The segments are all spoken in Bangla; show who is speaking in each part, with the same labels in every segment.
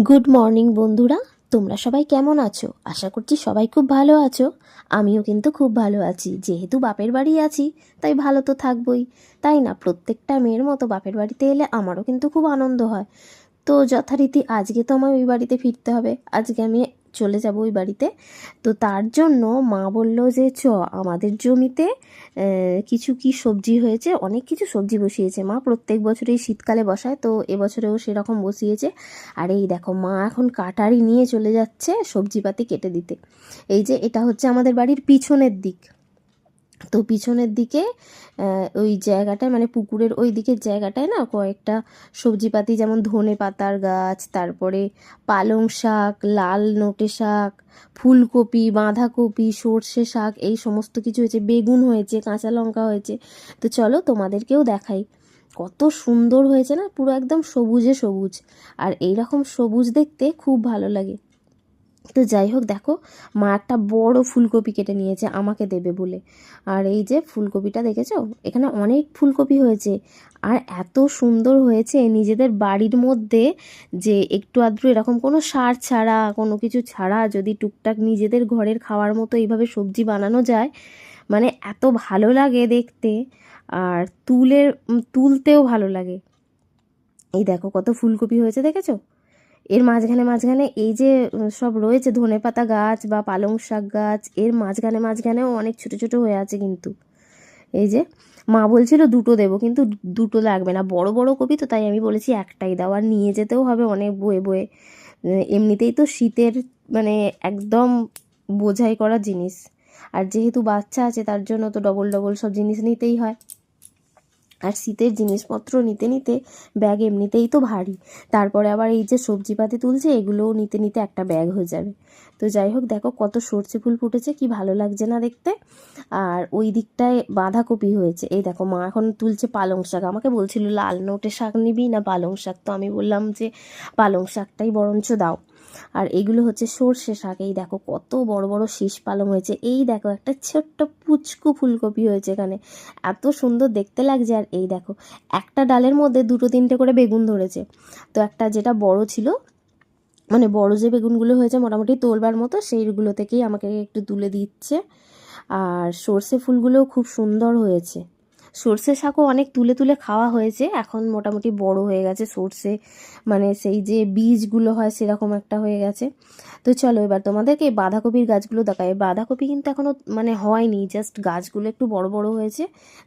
Speaker 1: গুড মর্নিং বন্ধুরা, তোমরা সবাই কেমন আছো? আশা করছি সবাই খুব ভালো আছো। আমিও কিন্তু খুব ভালো আছি। যেহেতু বাপের বাড়ি আছি তাই ভালো তো থাকবই, তাই না? প্রত্যেকটা মেয়ের মতো বাপের বাড়িতে এলে আমারও কিন্তু খুব আনন্দ হয়। তো যথারীতি আজকে তো আমার ওই বাড়িতে ফিরতে হবে, আজকে আমি চলে যাব ওই বাড়িতে। তো তার জন্য মা বলল যে আমাদের জমিতে কিছু কি সবজি হয়েছে, অনেক কিছু সবজি বসিয়েছে মা, প্রত্যেক বছরেই শীতকালে বসায়, তো এবছরেও সেরকম বসিয়েছে। আর এই দেখো মা এখন কাটারি নিয়ে চলে যাচ্ছে সবজিপাতি কেটে দিতে। এই যে এটা হচ্ছে আমাদের বাড়ির পিছনের দিক। তো পিছনের দিকে ওই জায়গাটায় মানে পুকুরের ওই দিকের জায়গাটায় না কয়েকটা সবজিপাতি, যেমন ধনে পাতার গাছ, তারপরে পালং শাক, লাল নোটে শাক, ফুলকপি, বাঁধাকপি, সর্ষে শাক, এই সমস্ত কিছু হয়েছে, বেগুন হয়েছে, কাঁচা লঙ্কা হয়েছে। তো চলো তোমাদেরকেও দেখাই। কত সুন্দর হয়েছে না, পুরো একদম সবুজে সবুজ। আর এই রকম সবুজ দেখতে খুব ভালো লাগে। তো যাই হোক, দেখো মা একটা বড় ফুলকপি কেটে নিয়েছে আমাকে দেবে বলে। আর এই যে ফুলকপিটা দেখেছো, এখানে অনেক ফুলকপি হয়েছে। আর এত সুন্দর হয়েছে নিজেদের বাড়ির মধ্যে, যে একটু আধটু এরকম কোনো সার ছাড়া, কোনো কিছু ছাড়া যদি টুকটাক নিজেদের ঘরের খাওয়ার মতো এইভাবে সবজি বানানো যায়, মানে এত ভালো লাগে দেখতে। আর তুলতেও ভালো লাগে। এই দেখো কত ফুলকপি হয়েছে, দেখেছো? এর মাঝখানে মাঝখানে এই যে সব রয়েছে ধনেপাতা গাছ বা পালং শাক গাছ, এর মাঝখানে মাঝখানেও অনেক ছোট ছোট হয়ে আছে কিন্তু। এই যে মা বলছিল দুটো দেবো, কিন্তু দুটো লাগবে না, বড় বড় কপি তো, তাই আমি বলেছি একটাই দাও। আর নিয়ে যেতেও হবে অনেক বয়ে বয়ে। এমনিতেই তো শীতের মানে একদম বোঝাই করা জিনিস, আর যেহেতু বাচ্চা আছে তার জন্য তো ডবল ডবল সব জিনিস নিতেই হয়। আর শীতের জিনিসপত্র নিতে নিতে ব্যাগ এমনিতেই তো ভারী, তারপরে আবার এই যে সবজিপাতি তুলছে, এগুলোও নিতে নিতে একটা ব্যাগ হয়ে যাবে। তো যাই হোক, দেখো কত সর্ষে ফুল ফুটেছে, কি ভালো লাগছে না দেখতে। আর ওই দিকটায় বাঁধাকপি হয়েছে। এই দেখো মা এখন তুলছে পালং শাক, আমাকে বলছিল লাল নোটে শাক নিবি না পালং শাক, তো আমি বললাম যে পালং শাকটাই বরঞ্চ দাও। আর এগুলো হচ্ছে সর্ষে শাক। এই দেখো কত বড় বড় শীষ পালং হয়েছে। এই দেখো একটা ছোট্ট পুচকু ফুলকপি হয়েছে এখানে, এত সুন্দর দেখতে লাগছে। আর এই দেখো একটা ডালের মধ্যে দুটো তিনটে করে বেগুন ধরেছে। তো একটা যেটা বড় ছিল, মানে বড় যে বেগুনগুলো হয়েছে মোটামুটি তোলবার মতো, সেইগুলো থেকেই আমাকে একটু তুলে দিচ্ছে। আর সর্ষে ফুলগুলোও খুব সুন্দর হয়েছে। সর্ষে শাকও অনেক তুলে তুলে খাওয়া হয়েছে, এখন মোটামুটি বড় হয়ে গেছে সর্ষে, মানে সেই যে বীজগুলো হয় সেরকম একটা হয়ে গেছে। তো চলো এবার তোমাদেরকে বাঁধাকপির গাছগুলো দেখায়। বাঁধাকপি কিন্তু এখনও মানে হয়নি, জাস্ট গাছগুলো একটু বড় বড় হয়েছে।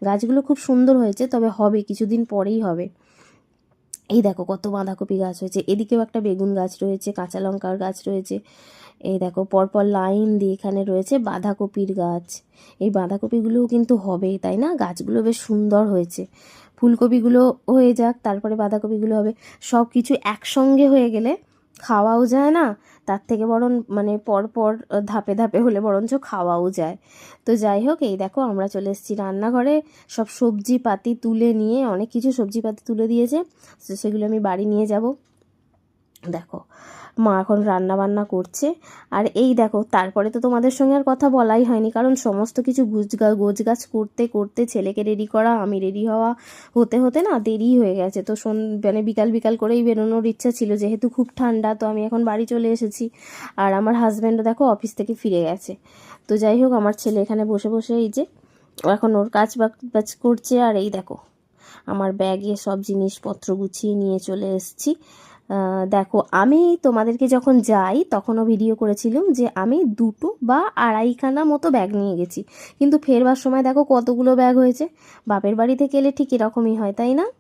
Speaker 1: গাছগুলো খুব সুন্দর হয়েছে, তবে হবে কিছুদিন পরেই হবে। এই দেখো কত বাঁধাকপি গাছ হয়েছে, এদিকেও একটা বেগুন গাছ রয়েছে, কাঁচা লঙ্কার গাছ রয়েছে। এই দেখো পরপর লাইন দিয়ে এখানে রয়েছে বাঁধাকপির গাছ। এই বাঁধাকপিগুলোও কিন্তু হবে, তাই না? গাছগুলো বেশ সুন্দর হয়েছে। ফুলকপিগুলো হয়ে যাক, তারপরে বাঁধাকপিগুলো হবে। সব কিছু একসঙ্গে হয়ে গেলে খাওয়াও যায় না, তার থেকে বরং মানে পরপর ধাপে ধাপে হলে বরঞ্চ খাওয়াও যায়। তো যাই হোক, এই দেখো আমরা চলে এসেছি রান্নাঘরে। সব সবজি পাতি তুলে নিয়ে, অনেক কিছু সবজি পাতি তুলে দিয়েছে, সেগুলো আমি বাড়ি নিয়ে যাব। দেখো মা এখন রান্না বান্না করছে। আর এই দেখো, তারপরে তো তোমাদের সঙ্গে আর কথা বলাই হয়নি, কারণ সমস্ত কিছু গোছগাছ করতে করতে, ছেলেকে রেডি করা, আমি রেডি হওয়া হতে হতে না দেরি হয়ে গেছে। তো মানে বিকাল বিকাল করেই বেরোনোর ইচ্ছা ছিল, যেহেতু খুব ঠান্ডা, তো আমি এখন বাড়ি চলে এসেছি। আর আমার হাজব্যান্ডও দেখো অফিস থেকে ফিরে গেছে। তো যাই হোক, আমার ছেলে এখানে বসে বসে এই যে এখন ওর কাজ বাজ করছে। আর এই দেখো আমার ব্যাগে সব জিনিসপত্র গুছিয়ে নিয়ে চলে এসেছি। দেখো আমি তোমাদেরকে যখন যাই তখনও ভিডিও করেছিলাম যে আমি 2 বা 2.5খানা মতো ব্যাগ নিয়ে গেছি, কিন্তু ফেরবার সময় দেখো কতগুলো ব্যাগ হয়েছে। বাপের বাড়ি থেকে এলে ঠিক এরকমই হয়, তাই না?